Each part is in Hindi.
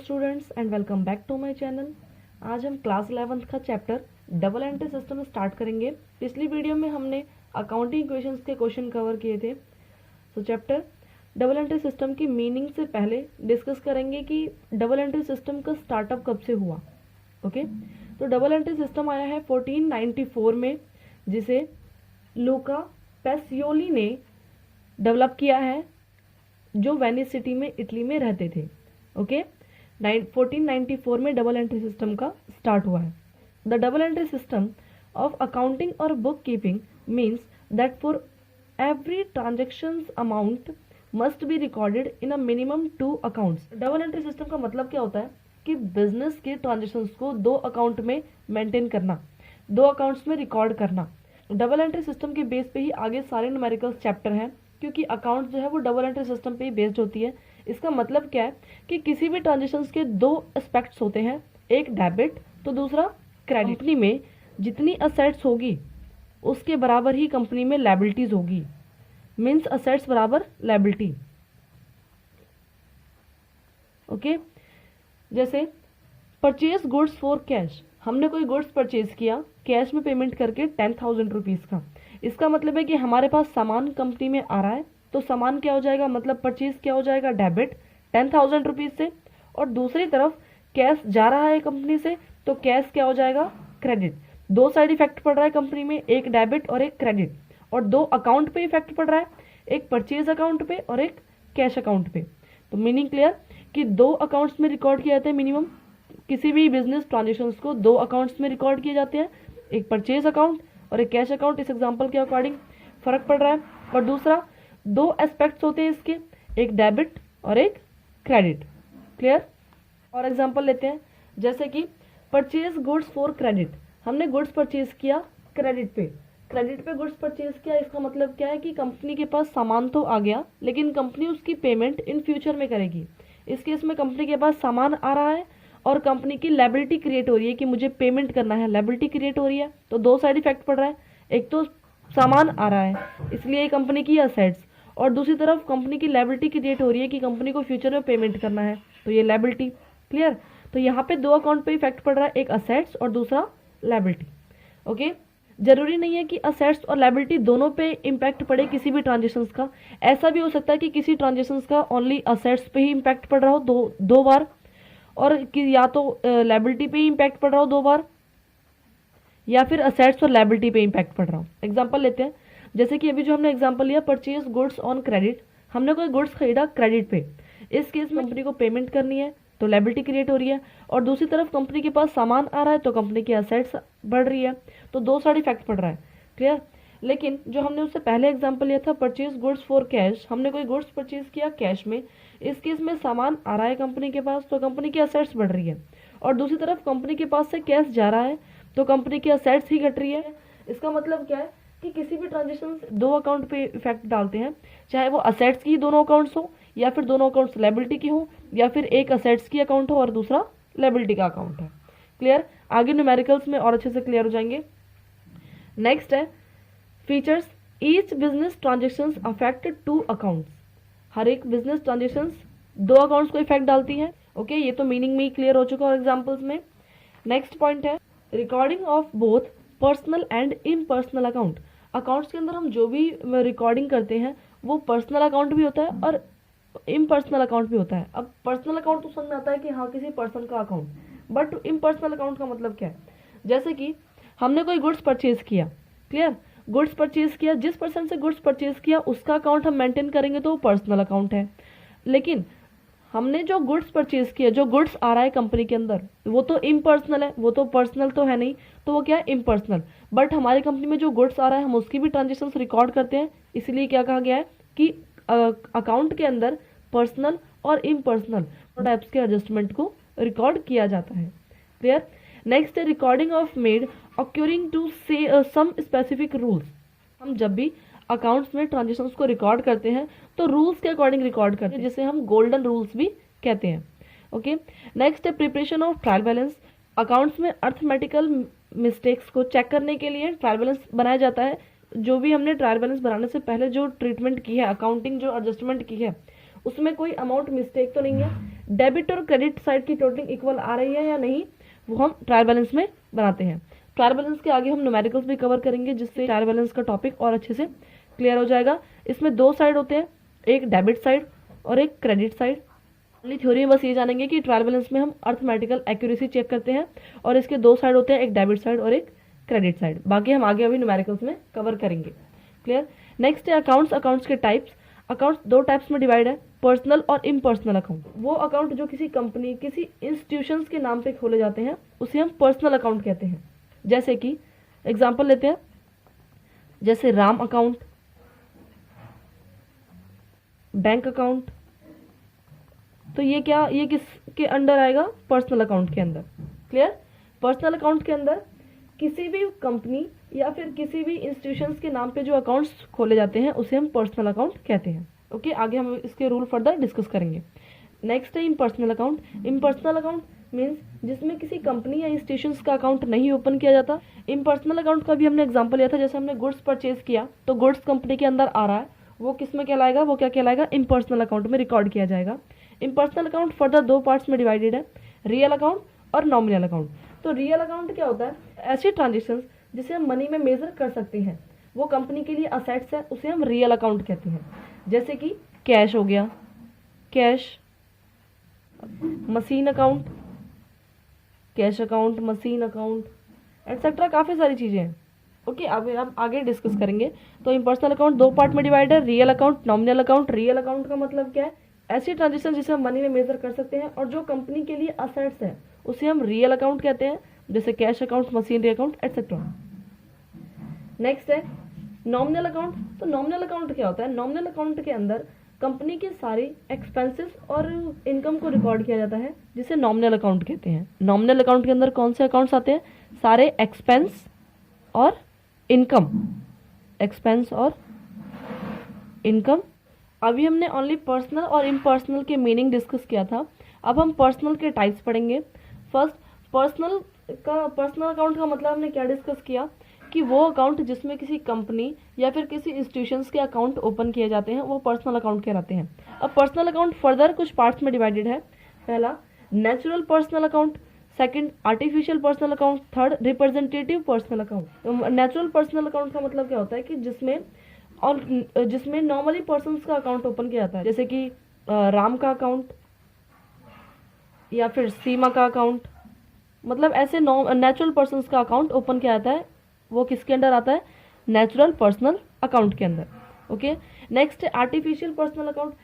Students and welcome back to my channel. आज हम क्लास 11th का chapter double entry system start करेंगे। पिछली वीडियो में हमने अकाउंटिंग इक्वेशंस के क्वेश्चन कवर किए थे। चैप्टर डबल एंट्री सिस्टम की मीनिंग से पहले डिस्कस करेंगे कि डबल एंट्री सिस्टम का स्टार्टअप कब से हुआ। ओके, तो डबल एंट्री सिस्टम आया है 1494 में, जिसे लूका पैसियोली ने डेवलप किया है, जो वेनिस सिटी में इटली में रहते थे। ओके, 1494 में डबल एंट्री सिस्टम का स्टार्ट हुआ है। The double entry system of accounting और book keeping means that for every transaction amount must be recorded in a minimum 2 accounts. Double entry system का मतलब क्या होता है कि बिजनेस के ट्रांजेक्शन्स को 2 अकाउंट में मेंटेन करना, 2 अकाउंट्स में रिकॉर्ड करना। डबल एंट्री सिस्टम के बेस पे ही आगे सारे न्यूमेरिकल्स चैप्टर हैं, क्योंकि अकाउंट जो है वो डबल एंट्री सिस्टम पे ही बेस्ड होती है। इसका मतलब क्या है कि किसी भी ट्रांजेक्शन्स के 2 एस्पेक्ट्स होते हैं, एक डेबिट तो दूसरा क्रेडिट। कंपनी में जितनी असेट्स होगी उसके बराबर ही कंपनी में लायबिलिटीज होगी, मीन्स असेट्स बराबर लायबिलिटी। ओके, जैसे परचेज गुड्स फॉर कैश, हमने कोई गुड्स परचेज किया कैश में पेमेंट करके 10,000 रुपीज़ का। इसका मतलब है कि हमारे पास सामान कंपनी में आ रहा है, तो सामान क्या हो जाएगा, मतलब परचेज क्या हो जाएगा, डेबिट 10,000 रुपीज़ से। और दूसरी तरफ कैश जा रहा है कंपनी से, तो कैश क्या हो जाएगा, क्रेडिट। 2 साइड इफेक्ट पड़ रहा है कंपनी में, एक डेबिट और एक क्रेडिट, और 2 अकाउंट पे इफेक्ट पड़ रहा है, एक परचेज अकाउंट पे और एक कैश अकाउंट पे। तो मीनिंग क्लियर कि 2 अकाउंट्स में रिकॉर्ड किया जाता है मिनिमम। किसी भी बिजनेस ट्रांजेक्शन्स को 2 अकाउंट्स में रिकॉर्ड किए जाते हैं, एक परचेज अकाउंट और एक कैश अकाउंट। इस एग्जांपल के अकॉर्डिंग फर्क पड़ रहा है। और दूसरा 2 एस्पेक्ट्स होते हैं इसके, एक डेबिट और एक क्रेडिट। क्लियर? और एग्जांपल लेते हैं, जैसे कि परचेज गुड्स फॉर क्रेडिट, हमने गुड्स परचेज किया क्रेडिट पे गुड्स परचेज किया। इसका मतलब क्या है कि कंपनी के पास सामान तो आ गया, लेकिन कंपनी उसकी पेमेंट इन फ्यूचर में करेगी। इस केस में कंपनी के पास सामान आ रहा है और कंपनी की लायबिलिटी क्रिएट हो रही है कि मुझे पेमेंट करना है, लायबिलिटी क्रिएट हो रही है। तो 2 साइड इफेक्ट पड़ रहा है, एक तो सामान आ रहा है इसलिए कंपनी की असेट्स, और दूसरी तरफ कंपनी की लायबिलिटी क्रिएट हो रही है कि कंपनी को फ्यूचर में पेमेंट करना है, तो ये लायबिलिटी। क्लियर? तो यहाँ पे 2 अकाउंट पे इफेक्ट पड़ रहा है, एक असेट्स और दूसरा लायबिलिटी। ओके, जरूरी नहीं है कि असेट्स और लायबिलिटी दोनों पे इम्पैक्ट पड़े किसी भी ट्रांजेक्शन्स का। ऐसा भी हो सकता है कि किसी ट्रांजेक्शन्स का ओनली असेट्स पे ही इम्पैक्ट पड़ रहा हो दो बार, और कि या तो लायबिलिटी पे ही इम्पैक्ट पड़ रहा हो 2 बार, या फिर असेट्स और लायबिलिटी पे इम्पैक्ट पड़ रहा हो। एग्जांपल लेते हैं, जैसे कि अभी जो हमने एग्जांपल लिया परचेज गुड्स ऑन क्रेडिट, हमने कोई गुड्स खरीदा क्रेडिट पे। इस केस में कंपनी को पेमेंट करनी है तो लायबिलिटी क्रिएट हो रही है, और दूसरी तरफ कंपनी के पास सामान आ रहा है तो कंपनी की असेट्स बढ़ रही है, तो 2 साइड इफेक्ट पड़ रहा है। क्लियर? लेकिन जो हमने उससे पहले एग्जाम्पल लिया था परचेज गुड्स फॉर कैश, हमने कोई गुड्स परचेज किया कैश में। इस केस में सामान आ रहा है कंपनी के पास तो कंपनी की असेट्स बढ़ रही है, और दूसरी तरफ कंपनी के पास से कैश जा रहा है तो कंपनी की असेट्स ही घट रही है। इसका मतलब क्या है कि किसी भी ट्रांजेक्शन 2 अकाउंट पे इफेक्ट डालते हैं, चाहे वो असेट्स की दोनों अकाउंट्स हो, या फिर दोनों अकाउंट्स लायबिलिटी की हो, या फिर एक असेट्स की अकाउंट हो और दूसरा लायबिलिटी का अकाउंट है। क्लियर? आगे न्यूमेरिकल्स में और अच्छे से क्लियर हो जाएंगे। नेक्स्ट है features. Each business transaction affect 2 accounts, हर एक बिजनेस ट्रांजेक्शन 2 अकाउंट्स को इफेक्ट डालती है। ओके, ये तो मीनिंग में ही क्लियर हो चुका और एग्जांपल्स में। नेक्स्ट पॉइंट है recording of both personal and impersonal account. Accounts के अंदर हम जो भी रिकॉर्डिंग करते हैं वो पर्सनल अकाउंट भी होता है और इम्पर्सनल अकाउंट भी होता है। अब पर्सनल अकाउंट तो समझ में आता है कि हाँ किसी पर्सन का अकाउंट, बट इम्पर्सनल अकाउंट का मतलब क्या है? जैसे कि हमने कोई गुड्स परचेज किया, क्लियर, गुड्स परचेज किया, जिस पर्सन से गुड्स परचेज किया उसका अकाउंट हम मेंटेन करेंगे तो वो पर्सनल अकाउंट है। लेकिन हमने जो गुड्स परचेज किया, जो गुड्स आ रहा है कंपनी के अंदर, वो तो इम्पर्सनल है, वो तो पर्सनल तो है नहीं, तो वो क्या है, इम्पर्सनल। बट हमारी कंपनी में जो गुड्स आ रहा है हम उसकी भी ट्रांजेक्शन रिकॉर्ड करते हैं, इसलिए क्या कहा गया है कि अकाउंट के अंदर पर्सनल और इम्पर्सनल टाइप्स के एडजस्टमेंट को रिकॉर्ड किया जाता है। क्लियर? नेक्स्ट है रिकॉर्डिंग ऑफ मेड अक्यूरिंग टू से सम स्पेसिफिक रूल्स। हम जब भी अकाउंट्स में ट्रांजेक्शन्स को रिकॉर्ड करते हैं तो रूल्स के अकॉर्डिंग रिकॉर्ड करते हैं, जिसे हम गोल्डन रूल्स भी कहते हैं। ओके, नेक्स्ट है preparation of trial balance. Accounts में अर्थमेटिकल मिस्टेक्स को चेक करने के लिए ट्रायल बैलेंस बनाया जाता है। जो भी हमने ट्रायल बैलेंस बनाने से पहले जो ट्रीटमेंट की है, अकाउंटिंग जो एडजस्टमेंट की है, उसमें कोई अमाउंट मिस्टेक तो नहीं है, डेबिट और क्रेडिट साइड की टोटलिंग इक्वल आ रही है या नहीं, वो हम ट्रायल बैलेंस में बनाते हैं। ट्रायल बैलेंस के आगे हम न्यूमेरिकल्स भी कवर करेंगे, जिससे ट्रायल बैलेंस का टॉपिक और अच्छे से क्लियर हो जाएगा। इसमें दो साइड होते हैं, एक डेबिट साइड और एक क्रेडिट साइड। थ्योरी में बस ये जानेंगे कि ट्रायल बैलेंस में हम अर्थमेटिकल एक्यूरेसी चेक करते हैं, और इसके दो साइड होते हैं, एक डेबिट साइड और एक क्रेडिट साइड। बाकी हम आगे अभी न्यूमेरिकल्स में कवर करेंगे। क्लियर। नेक्स्ट है अकाउंट्स। अकाउंट्स के टाइप्स। अकाउंट्स दो टाइप्स में डिवाइड है, पर्सनल और इम्पर्सनल अकाउंट। वो अकाउंट जो किसी कंपनी, किसी इंस्टीट्यूशंस के नाम पे खोले जाते हैं, उसे हम पर्सनल अकाउंट कहते हैं। जैसे कि एग्जांपल लेते हैं, जैसे राम अकाउंट, बैंक अकाउंट। तो ये क्या, ये किसके अंडर आएगा? पर्सनल अकाउंट के अंदर। क्लियर। पर्सनल अकाउंट के अंदर किसी भी कंपनी या फिर किसी भी इंस्टीट्यूशंस के नाम पे जो अकाउंट्स खोले जाते हैं, उसे हम पर्सनल अकाउंट कहते हैं। ओके, आगे हम इसके रूल फर्दर डिस्कस करेंगे। नेक्स्ट है impersonal account. Impersonal account means जिसमें किसी कंपनी या इंस्टीट्यूशंस का अकाउंट नहीं ओपन किया जाता। इम्पर्सनल अकाउंट का भी हमने एग्जांपल लिया था, जैसे हमने गुड्स परचेज किया तो गुड्स कंपनी के अंदर आ रहा है, वो किस में कहलाएगा? वो क्या कहलाएगा? इम्पर्सनल अकाउंट में रिकॉर्ड किया जाएगा। इम्पर्सनल अकाउंट फर्दर दो पार्ट्स में डिवाइडेड है, रियल अकाउंट और नॉमिनल अकाउंट। तो रियल अकाउंट क्या होता है? ऐसी ट्रांजेक्शंस जिसे हम मनी में मेजर कर सकते हैं, वो कंपनी के लिए असेट्स है, उसे हम रियल अकाउंट कहते हैं। जैसे कि कैश हो गया, cash, machine account, cash account, machine account etcetera, काफ़ी सारी चीज़ें हैं। ओके, अब हम आगे डिस्कस करेंगे। तो इम्पर्सनल अकाउंट दो पार्ट में डिवाइड है, real account, nominal account. Real account का मतलब क्या है? ऐसी ट्रांजेक्शन जिसे हम मनी में मेजर कर सकते हैं और जो कंपनी के लिए असेट्स है, उसे हम रियल अकाउंट कहते हैं, जैसे cash account, machinery account etcetera. Next है नॉमिनल अकाउंट। तो नॉमिनल अकाउंट क्या होता है? नॉमिनल अकाउंट के अंदर कंपनी के सारे एक्सपेंसेस और इनकम को रिकॉर्ड किया जाता है, जिसे नॉमिनल अकाउंट कहते हैं। नॉमिनल अकाउंट के अंदर कौन से अकाउंट्स आते हैं? सारे एक्सपेंस और इनकम, एक्सपेंस और इनकम। अभी हमने ओनली पर्सनल और इम्पर्सनल के मीनिंग डिस्कस किया था। अब हम पर्सनल के टाइप्स पढ़ेंगे। फर्स्ट, पर्सनल अकाउंट का मतलब हमने क्या डिस्कस किया कि वो अकाउंट जिसमें किसी कंपनी या फिर किसी इंस्टीट्यूशंस के अकाउंट ओपन किए जाते हैं, वो पर्सनल अकाउंट कहलाते हैं। अब पर्सनल अकाउंट फर्दर कुछ पार्ट्स में डिवाइडेड है। पहला natural personal account, second artificial personal account, third representative personal account. Natural personal account का मतलब क्या होता है कि जिसमें नॉर्मली पर्सन्स का अकाउंट ओपन किया जाता है, जैसे कि राम का अकाउंट या फिर सीमा का अकाउंट, मतलब ऐसे नेचुरल पर्सन्स का अकाउंट ओपन किया जाता है, वो किसके अंडर आता है? नेचुरल पर्सनल अकाउंट के अंदर। ओके, नेक्स्ट है artificial personal account,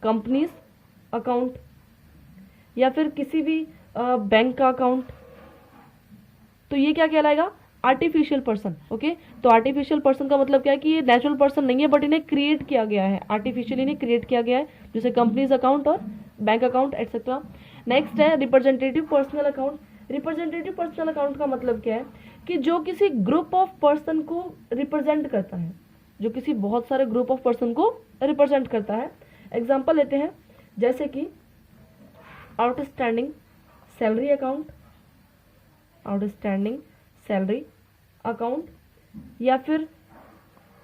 companies account या फिर किसी भी बैंक का अकाउंट। तो ये क्या कहलाएगा? Artificial person. ओके, तो आर्टिफिशियल पर्सन का मतलब क्या है कि ये नेचुरल पर्सन नहीं है, बट इन्हें क्रिएट किया गया है, आर्टिफिशियली इन्हें क्रिएट किया गया है, जैसे कंपनीज अकाउंट और बैंक अकाउंट एटसेट्रा। नेक्स्ट है representative personal account. Representative personal account का मतलब क्या है कि जो किसी ग्रुप ऑफ पर्सन को रिप्रेजेंट करता है, जो किसी बहुत सारे ग्रुप ऑफ पर्सन को रिप्रेजेंट करता है। एग्जांपल लेते हैं, जैसे कि outstanding salary account, outstanding salary account, या फिर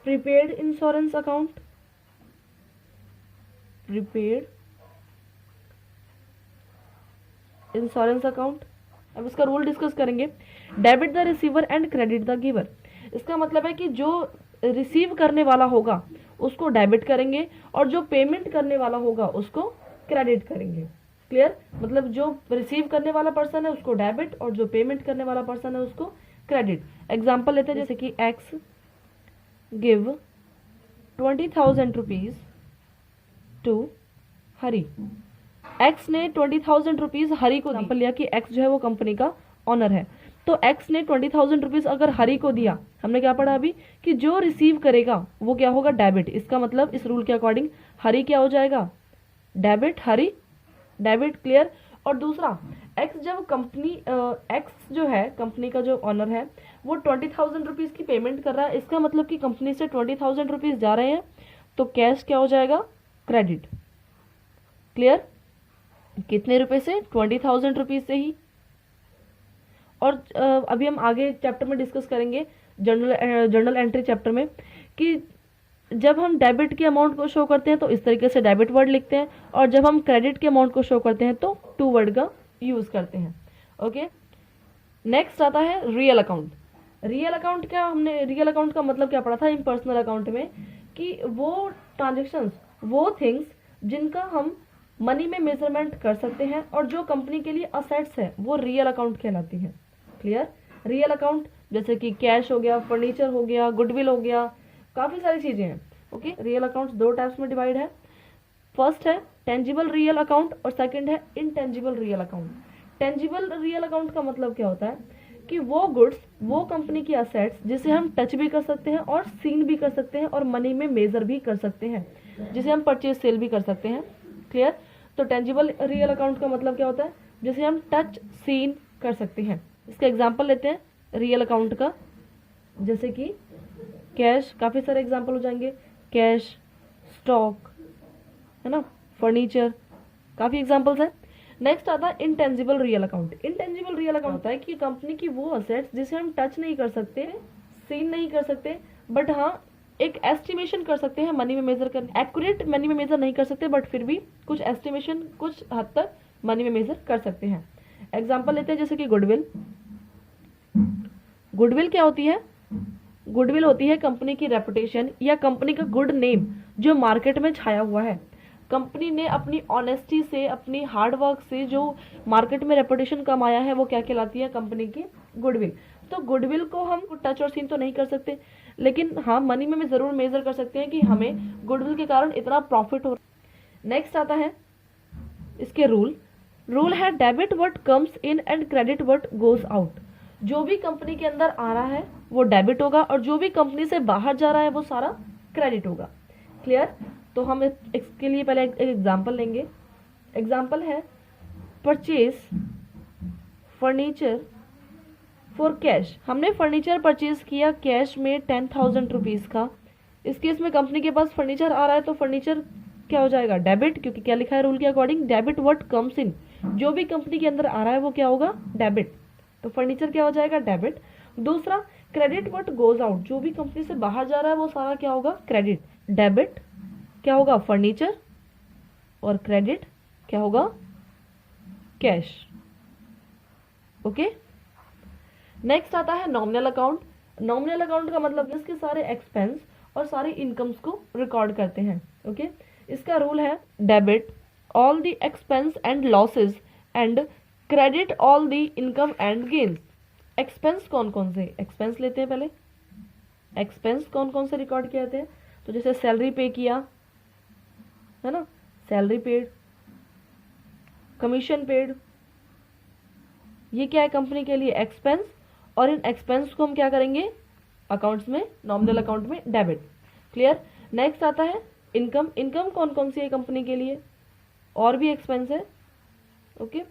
prepaid insurance account, prepaid insurance account. अब इसका रूल डिस्कस करेंगे। Debit the receiver and credit the giver. इसका मतलब है कि जो रिसीव करने वाला होगा उसको डेबिट करेंगे और जो पेमेंट करने वाला होगा उसको क्रेडिट करेंगे। क्लियर? मतलब जो रिसीव करने वाला पर्सन है उसको डेबिट और जो पेमेंट करने वाला पर्सन है उसको क्रेडिट। एग्जाम्पल लेते हैं, जैसे कि X give 20,000 rupees to Hari. X ने 20,000 रुपीज हरी को एग्जाम्पल लिया कि एक्स जो है वो कंपनी का ऑनर है, तो एक्स ने 20,000 रुपीज अगर हरी को दिया, हमने क्या पढ़ा अभी कि जो रिसीव करेगा वो क्या होगा? डेबिट। इसका मतलब इस रूल के अकॉर्डिंग हरी क्या हो जाएगा? डेबिट, हरी डेबिट। क्लियर? और दूसरा, एक्स जब एक्स जो है कंपनी का जो ऑनर है वो 20,000 रुपीज की पेमेंट कर रहा है, इसका मतलब कि कंपनी से 20,000 रुपीज जा रहे हैं, तो कैश क्या हो जाएगा? क्रेडिट। क्लियर? कितने रुपए से? 20,000 रुपीज से ही। और अभी हम आगे चैप्टर में डिस्कस करेंगे, जर्नल एंट्री चैप्टर में, कि जब हम डेबिट के अमाउंट को शो करते हैं तो इस तरीके से डेबिट वर्ड लिखते हैं, और जब हम क्रेडिट के अमाउंट को शो करते हैं तो टू वर्ड का यूज करते हैं। ओके, नेक्स्ट आता है रियल अकाउंट। रियल अकाउंट क्या, हमने रियल अकाउंट का मतलब क्या पढ़ा था इम्पर्सनल अकाउंट में, कि वो ट्रांजेक्शन्स, वो थिंग्स जिनका हम मनी में मेजरमेंट कर सकते हैं और जो कंपनी के लिए असेट्स है वो रियल अकाउंट कहलाती है। क्लियर? रियल अकाउंट जैसे कि कैश हो गया, फर्नीचर हो गया, गुडविल हो गया, काफ़ी सारी चीज़ें हैं। ओके, रियल अकाउंट्स दो टाइप्स में डिवाइड है। फर्स्ट है टेंजिबल रियल अकाउंट और सेकंड है intangible real account. Tangible real account का मतलब क्या होता है कि वो गुड्स, वो कंपनी की असेट्स जिसे हम टच भी कर सकते हैं और सीन भी कर सकते हैं और मनी में मेजर भी कर सकते हैं, जिसे हम परचेज सेल भी कर सकते हैं। क्लियर? तो टेंजिबल रियल अकाउंट का मतलब क्या होता है, जिसे हम टच सीन कर सकते हैं। इसका एग्जांपल लेते हैं रियल अकाउंट का, जैसे कि कैश, काफ़ी सारे एग्जांपल हो जाएंगे, कैश, स्टॉक, है ना, फर्नीचर, काफ़ी एग्जांपल्स हैं। नेक्स्ट आता है intangible real account. Intangible real account होता है कि कंपनी की वो असेट्स जिसे हम टच नहीं कर सकते, सीन नहीं कर सकते, बट हाँ एक एस्टिमेशन कर सकते हैं मनी में मेजर कर, एक्यूरेट मनी में मेजर नहीं कर सकते बट फिर भी कुछ एस्टिमेशन कुछ हद तक मनी में मेजर कर सकते हैं। एग्जांपल लेते हैं जैसे कि गुडविल। गुडविल क्या होती है? गुडविल होती है कंपनी की रेपुटेशन या कंपनी का गुड नेम जो मार्केट में छाया हुआ है। कंपनी ने अपनी ऑनेस्टी से, अपनी हार्ड वर्क से जो मार्केट में रेपुटेशन कमाया है वो क्या कहलाती है? कंपनी की गुडविल। तो गुडविल को हम टच और सीन तो नहीं कर सकते, लेकिन हाँ मनी में ज़रूर मेजर कर सकते हैं कि हमें गुडविल के कारण इतना प्रॉफिट हो। नेक्स्ट आता है इसके रूल। रूल है debit what comes in and credit what goes out. जो भी कंपनी के अंदर आ रहा है वो डेबिट होगा और जो भी कंपनी से बाहर जा रहा है वो सारा क्रेडिट होगा। क्लियर? तो हम इसके लिए पहले एक एग्जांपल लेंगे। एग्जांपल है परचेज फर्नीचर फॉर कैश। हमने फर्नीचर परचेज किया कैश में 10,000 रुपीज़ का। इस केस में कंपनी के पास फर्नीचर आ रहा है तो फर्नीचर क्या हो जाएगा? डेबिट, क्योंकि क्या लिखा है रूल के according, debit what comes in. जो भी कंपनी के अंदर आ रहा है वो क्या होगा? डेबिट। तो फर्नीचर क्या हो जाएगा? डेबिट। दूसरा क्रेडिट व्हाट गोज आउट। जो भी कंपनी से बाहर जा रहा है वो सारा क्या होगा? क्रेडिट। डेबिट क्या होगा? फर्नीचर, और क्रेडिट क्या होगा? कैश। ओके, नेक्स्ट आता है नॉमिनल अकाउंट। नॉमिनल अकाउंट का मतलब इसके सारे एक्सपेंस और सारी इनकम्स को रिकॉर्ड करते हैं। ओके, इसका रूल है debit all the expense and losses and credit all the income and gains. Expense कौन कौन से? एक्सपेंस लेते हैं पहले। एक्सपेंस कौन कौन से रिकॉर्ड किए जाते हैं? तो जैसे सैलरी पे किया है ना, सैलरी पेड, कमीशन पेड, ये क्या है कंपनी के लिए? एक्सपेंस। और इन एक्सपेंस को हम क्या करेंगे? अकाउंट्स में, नॉमिनल अकाउंट में डेबिट। क्लियर? नेक्स्ट आता है इनकम। इनकम कौन कौन सी है कंपनी के लिए? और भी एक्सपेंस है। ओके,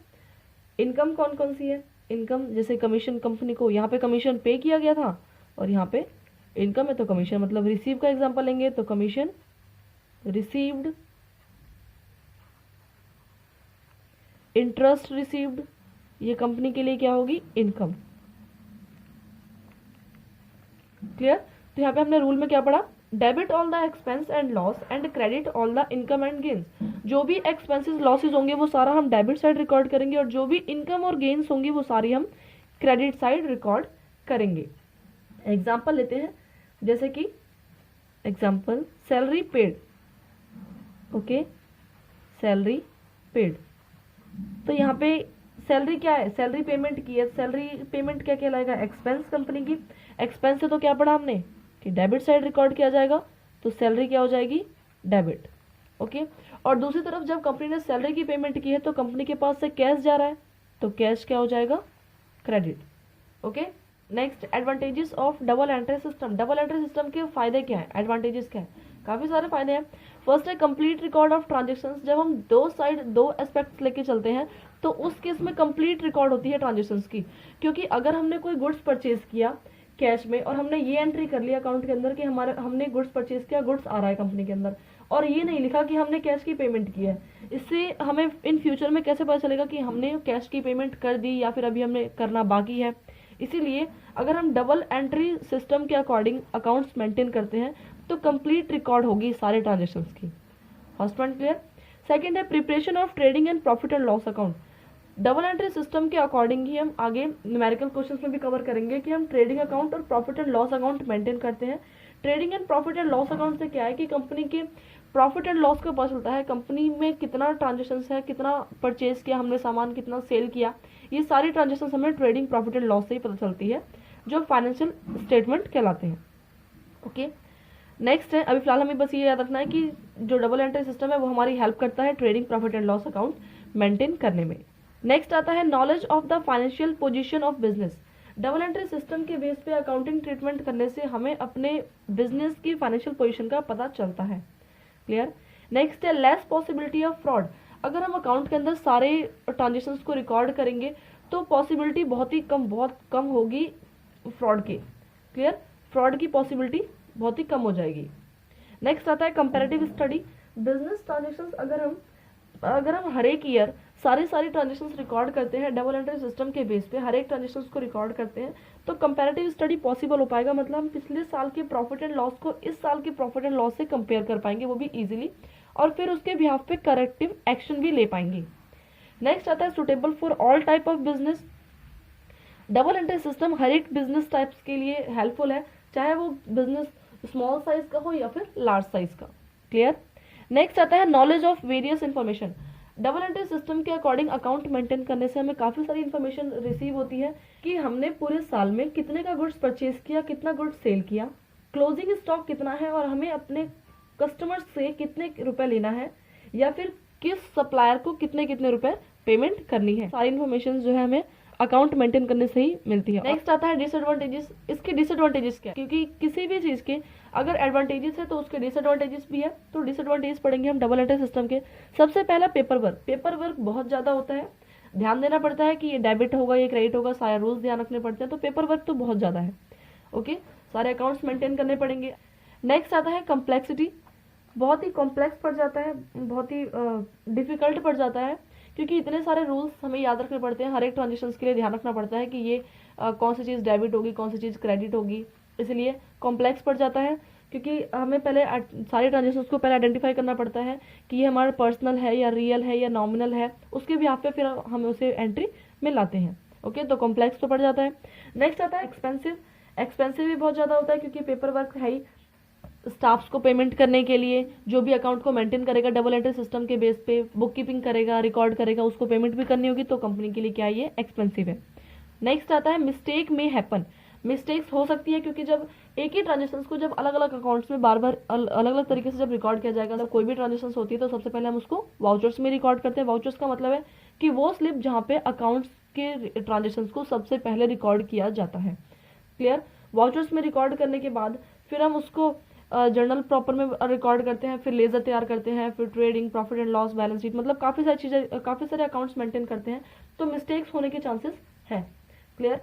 इनकम कौन कौन सी है? इनकम जैसे कमीशन, कंपनी को यहाँ पे कमीशन पे किया गया था और यहाँ पे इनकम है तो कमीशन मतलब रिसीव का एग्जांपल लेंगे तो कमीशन रिसीव्ड, इंटरेस्ट रिसीव्ड, ये कंपनी के लिए क्या होगी? इनकम। क्लियर? तो यहाँ पे हमने रूल में क्या पढ़ा? Debit all the expense and loss and credit all the income and gains. जो भी एक्सपेंसेस लॉसेज होंगे वो सारा हम डेबिट साइड रिकॉर्ड करेंगे और जो भी इनकम और गेन्स होंगी वो सारी हम क्रेडिट साइड रिकॉर्ड करेंगे। एग्जाम्पल लेते हैं जैसे कि example salary paid. Okay, salary paid. तो यहाँ पे सैलरी क्या है? सैलरी पेमेंट की है। सैलरी पेमेंट क्या कहलाएगा? एक्सपेंस कंपनी की। एक्सपेंस है तो क्या पढ़ा हमने कि डेबिट साइड रिकॉर्ड किया जाएगा, तो सैलरी क्या हो जाएगी? डेबिट। ओके, और दूसरी तरफ जब कंपनी ने सैलरी की पेमेंट की है तो कंपनी के पास से कैश जा रहा है तो कैश क्या हो जाएगा? Credit. Okay, next advantages of double entry system. Double entry system के फायदे क्या है? एडवांटेजेस क्या है? काफ़ी सारे फायदे हैं। फर्स्ट है कंप्लीट रिकॉर्ड ऑफ ट्रांजेक्शन्स। जब हम दो साइड, दो एस्पेक्ट्स लेके चलते हैं तो उस केस में कंप्लीट रिकॉर्ड होती है ट्रांजेक्शन्स की। क्योंकि अगर हमने कोई गुड्स परचेज किया कैश में और हमने ये एंट्री कर लिया अकाउंट के अंदर कि हमने गुड्स परचेज किया, गुड्स आ रहा है कंपनी के अंदर, और ये नहीं लिखा कि हमने कैश की पेमेंट की है, इससे हमें इन फ्यूचर में कैसे पता चलेगा कि हमने कैश की पेमेंट कर दी या फिर अभी हमने करना बाकी है। इसीलिए अगर हम डबल एंट्री सिस्टम के अकॉर्डिंग अकाउंट्स मेंटेन करते हैं तो कंप्लीट रिकॉर्ड होगी सारे ट्रांजेक्शन्स की। First point clear. सेकंड है preparation of trading and profit and loss account. Double entry system के अकॉर्डिंग ही हम आगे न्यूमेरिकल क्वेश्चंस में भी कवर करेंगे कि हम ट्रेडिंग अकाउंट और profit and loss account maintain करते हैं। Trading and profit and loss account से क्या है कि कंपनी के प्रॉफिट एंड लॉस का पता चलता है, कंपनी में कितना ट्रांजेक्शन है, कितना परचेज किया हमने सामान, कितना सेल किया, ये सारी ट्रांजेक्शन हमें ट्रेडिंग प्रॉफिट एंड लॉस से ही पता चलती है, जो फाइनेंशियल स्टेटमेंट कहलाते हैं। ओके, नेक्स्ट है, अभी फिलहाल हमें बस ये याद रखना है कि जो डबल एंट्री सिस्टम है वो हमारी हेल्प करता है trading profit and loss account maintain करने में। नेक्स्ट आता है knowledge of the financial position of business. Double entry system के बेस पे अकाउंटिंग ट्रीटमेंट करने से हमें अपने बिजनेस की फाइनेंशियल पोजीशन का पता चलता है। क्लियर। नेक्स्ट है लेस पॉसिबिलिटी ऑफ फ्रॉड। अगर हम अकाउंट के अंदर सारे ट्रांजेक्शन को रिकॉर्ड करेंगे तो पॉसिबिलिटी बहुत कम होगी फ्रॉड की। क्लियर, फ्रॉड की पॉसिबिलिटी बहुत ही कम हो जाएगी। नेक्स्ट आता है कंपैरेटिव स्टडी। बिजनेस ट्रांजेक्शन्स अगर हम हर एक ईयर सारी ट्रांजेक्शन्स रिकॉर्ड करते हैं डबल एंट्री सिस्टम के बेस पे, हर एक ट्रांजेक्शन्स को रिकॉर्ड करते हैं, तो कंपैरेटिव स्टडी पॉसिबल हो पाएगा। मतलब हम पिछले साल के प्रॉफिट एंड लॉस को इस साल के प्रॉफिट एंड लॉस से कंपेयर कर पाएंगे, वो भी इजीली, और फिर उसके बिहाफ पे करेक्टिव एक्शन भी ले पाएंगे। नेक्स्ट आता है suitable for all type of business. Double entry system हर एक बिजनेस टाइप्स के लिए हेल्पफुल है, चाहे वो बिजनेस स्मॉल साइज का हो या फिर लार्ज साइज का। क्लियर। नेक्स्ट आता है knowledge of various information. Double entry system के अकॉर्डिंग अकाउंट मेंटेन करने से हमें काफी सारी इन्फॉर्मेशन रिसीव होती है कि हमने पूरे साल में कितने का गुड्स परचेज किया, कितना गुड्स सेल किया, क्लोजिंग स्टॉक कितना है, और हमें अपने कस्टमर्स से कितने रुपए लेना है, या फिर किस सप्लायर को कितने कितने रुपए पेमेंट करनी है। सारी इन्फॉर्मेशन जो है हमें अकाउंट मेंटेन करने से ही मिलती है। नेक्स्ट आता है डिसएडवांटेजेस। इसके डिसएडवांटेजेस क्या है, क्योंकि किसी भी चीज के अगर एडवांटेजेस है तो उसके डिसएडवांटेजेस भी है, तो डिसएडवांटेजेस पढ़ेंगे हम डबल एंट्री सिस्टम के। सबसे पहला पेपर वर्क बहुत ज्यादा होता है, ध्यान देना पड़ता है कि ये डेबिट होगा, ये क्रेडिट होगा, सारे रूल्स ध्यान रखने पड़ते हैं, तो पेपर वर्क तो बहुत ज्यादा है। ओके, सारे अकाउंट्स मेंटेन करने पड़ेंगे। नेक्स्ट आता है कॉम्प्लेक्सिटी। बहुत ही कॉम्प्लेक्स पड़ जाता है, बहुत ही डिफिकल्ट पड़ जाता है, क्योंकि इतने सारे रूल्स हमें याद रखने पड़ते हैं, हर एक ट्रांजेक्शन के लिए ध्यान रखना पड़ता है कि ये कौन सी चीज़ डेबिट होगी, कौन सी चीज़ क्रेडिट होगी, इसलिए कॉम्प्लेक्स पड़ जाता है। क्योंकि हमें पहले सारे ट्रांजेक्शन को पहले आइडेंटिफाई करना पड़ता है कि ये हमारा पर्सनल है या रियल है या नॉमिनल है, उसके भी पे फिर हम उसे एंट्री में लाते हैं। ओके, तो कॉम्प्लेक्स तो पड़ जाता है। नेक्स्ट आता है एक्सपेंसिव। एक्सपेंसिव भी बहुत ज़्यादा होता है, क्योंकि पेपर वर्क है ही, स्टाफ्स को पेमेंट करने के लिए, जो भी अकाउंट को मेंटेन करेगा डबल एंट्री सिस्टम के बेस पे, बुक कीपिंग करेगा, रिकॉर्ड करेगा, उसको पेमेंट भी करनी होगी, तो कंपनी के लिए क्या है, ये एक्सपेंसिव है। नेक्स्ट आता है मिस्टेक में हैपन। मिस्टेक्स हो सकती है, क्योंकि जब एक ही ट्रांजेक्शन को जब अलग अलग अकाउंट्स में बार बार अलग अलग तरीके से जब रिकॉर्ड किया जाएगा, जब कोई भी ट्रांजेक्शन होती है तो सबसे पहले हम उसको वाउचर्स में रिकॉर्ड करते हैं। वाउचर्स का मतलब है कि वो स्लिप जहाँ पे अकाउंट्स के ट्रांजेक्शन को सबसे पहले रिकॉर्ड किया जाता है। क्लियर। वाउचर्स में रिकॉर्ड करने के बाद फिर हम उसको जर्नल प्रॉपर में रिकॉर्ड करते हैं, फिर लेजर तैयार करते हैं, फिर trading profit and loss, balance sheet, मतलब काफ़ी सारी चीज़ें, काफ़ी सारे अकाउंट्स मेंटेन करते हैं, तो मिस्टेक्स होने के चांसेस है। क्लियर।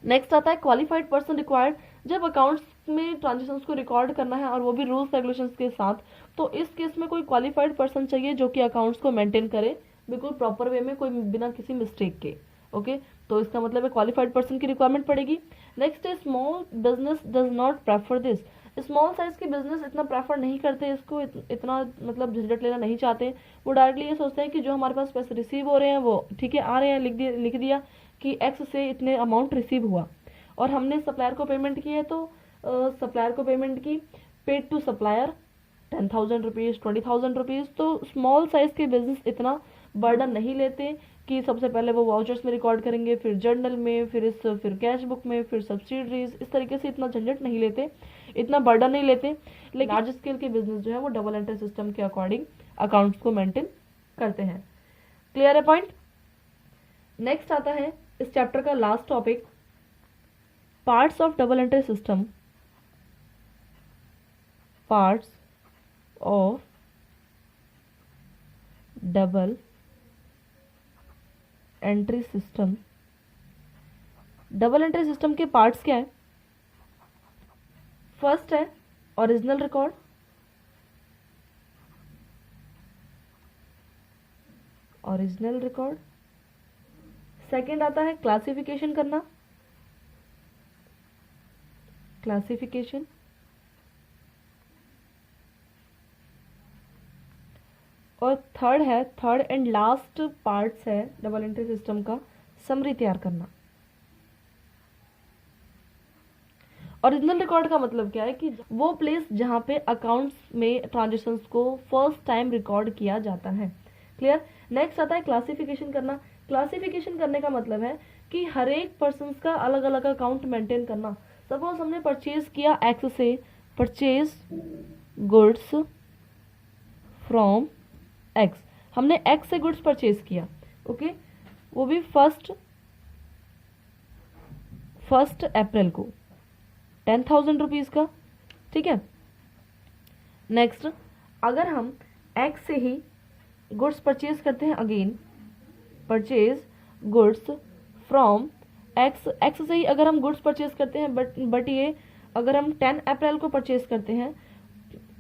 नेक्स्ट आता है क्वालिफाइड पर्सन रिक्वायर्ड। जब अकाउंट्स में ट्रांजेक्शन्स को रिकॉर्ड करना है और वो भी रूल्स रेगुलेशंस के साथ, तो इस केस में कोई क्वालिफाइड पर्सन चाहिए जो कि अकाउंट्स को मेंटेन करे बिल्कुल प्रॉपर वे में, कोई बिना किसी मिस्टेक के। ओके, तो इसका मतलब है क्वालिफाइड पर्सन की रिक्वायरमेंट पड़ेगी। नेक्स्ट है small business does not prefer this. Small size के बिजनेस इतना प्रेफर नहीं करते इसको, इतना मतलब झंझट लेना नहीं चाहते। वो डायरेक्टली ये सोचते हैं कि जो हमारे पास पैसे रिसीव हो रहे हैं वो ठीक है आ रहे हैं, लिख दिया कि एक्स से इतने अमाउंट रिसीव हुआ, और हमने सप्लायर को पेमेंट की है तो सप्लायर को पेमेंट की, paid to supplier 10,000 rupees, 20,000 rupees. तो स्मॉल साइज के बिजनेस इतना बर्डन नहीं लेते कि सबसे पहले वो वाउचर्स में रिकॉर्ड करेंगे, फिर जर्नल में, फिर कैश बुक में, फिर सब्सिडरीज, इस तरीके से इतना झंझट नहीं लेते, इतना बर्डन नहीं लेते। लेकिन लार्ज स्केल के बिजनेस जो है वो डबल एंट्री सिस्टम के अकॉर्डिंग अकाउंट्स को मेंटेन करते हैं। क्लियर है पॉइंट। नेक्स्ट आता है इस चैप्टर का last topic, parts of double entry system. Parts of double entry system. Double entry system के पार्ट्स क्या है? फर्स्ट है original record, original record. Second आता है क्लासिफिकेशन करना, क्लासिफिकेशन। और थर्ड एंड लास्ट पार्ट्स है डबल एंट्री सिस्टम का, समरी तैयार करना। ओरिजिनल रिकॉर्ड का मतलब क्या है कि वो प्लेस जहाँ पे अकाउंट्स में ट्रांजेक्शन्स को फर्स्ट टाइम रिकॉर्ड किया जाता है। क्लियर। नेक्स्ट आता है क्लासिफिकेशन करना। क्लासिफिकेशन करने का मतलब है कि हर एक पर्सन का अलग अलग अकाउंट मेंटेन करना। सपोज हमने परचेज किया एक्स से, परचेज गुड्स फ्रॉम एक्स, हमने एक्स से गुड्स परचेज किया, ओके, वो भी फर्स्ट अप्रैल को 10,000 रुपीज़ का, ठीक है। नेक्स्ट, अगर हम एक्स से ही गुड्स परचेज करते हैं, again purchase goods from x से ही अगर हम गुड्स परचेज करते हैं, बट ये अगर हम 10 अप्रैल को परचेज करते हैं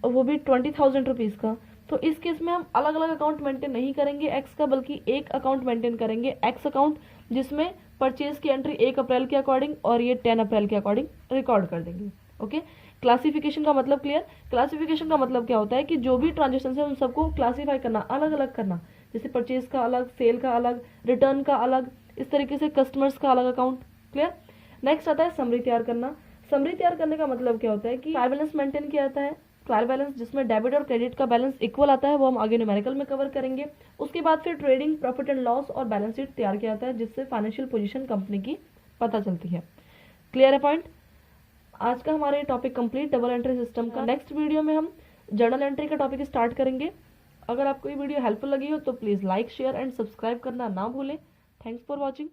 वो भी 20,000 रुपीज़ का, तो इस केस में हम अलग अलग अकाउंट मेंटेन नहीं करेंगे एक्स का, बल्कि एक अकाउंट मेंटेन करेंगे एक्स अकाउंट, जिसमें परचेज की एंट्री 1 अप्रैल के अकॉर्डिंग और ये 10 अप्रैल के अकॉर्डिंग रिकॉर्ड कर देंगे। ओके, क्लासिफिकेशन का मतलब क्लियर। क्लासिफिकेशन का मतलब क्या होता है कि जो भी ट्रांजेक्शन है उन सबको क्लासीफाई करना, अलग अलग करना, जैसे परचेज का अलग, सेल का अलग, रिटर्न का अलग, इस तरीके से कस्टमर्स का अलग अकाउंट। क्लियर। नेक्स्ट आता है समरी तैयार करना। समरी तैयार करने का मतलब क्या होता है कि ट्रायल बैलेंस मेंटेन किया जाता है। ट्रायल बैलेंस जिसमें डेबिट और क्रेडिट का बैलेंस इक्वल आता है, वो हम आगे न्यूमेरिकल में कवर करेंगे। उसके बाद फिर ट्रेडिंग, प्रॉफिट एंड लॉस और बैलेंस शीट तैयार किया जाता है, जिससे फाइनेंशियल पोजीशन कंपनी की पता चलती है। क्लियर है पॉइंट। आज का हमारा ये topic complete double entry system का। नेक्स्ट वीडियो में हम जर्नल एंट्री का टॉपिक स्टार्ट करेंगे। अगर आपको ये वीडियो हेल्पफुल लगी हो तो please like, share and subscribe करना ना भूलें। Thanks for watching.